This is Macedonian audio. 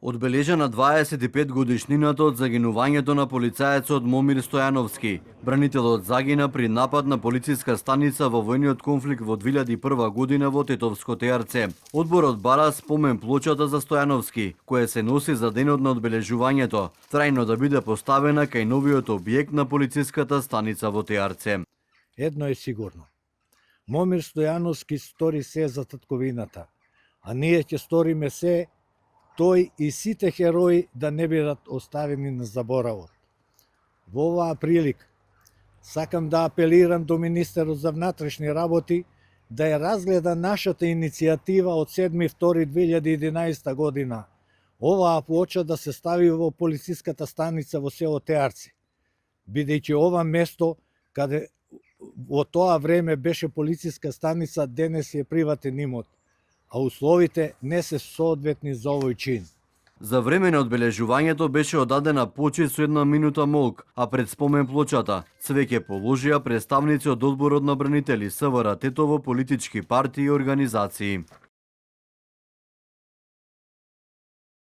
Одбележана 25 годишнината од загинувањето на полицаецот Момир Стојановски. Бранителот загина при напад на полициска станица во војниот конфликт во 2001 година во Тетовско ТРЦ. Одборот бара спомен плочата за Стојановски, која се носи за денот на одбележувањето, трајно да биде поставена кај новиот објект на полициската станица во ТРЦ. Едно е сигурно. Момир Стојановски стори се за татковината, а ние ќе сториме се тој и сите херои да не бидат оставени на заборавот. Во оваа прилика сакам да апелирам до министерот за внатрешни работи да ја разгледа нашата иницијатива од 7.2.2011 година. Оваа плоча да се стави во полициската станица во село Теарци, бидејќи ова место каде во тоа време беше полициска станица, денес е приватен имот, а условите не се соодветни за овој чин. За време на одбележувањето беше одадена почит со 1 минута молк, а пред спомен плочата цвеќе положија представници од Одборот на бранители СВР Тетово, политички партии и организации.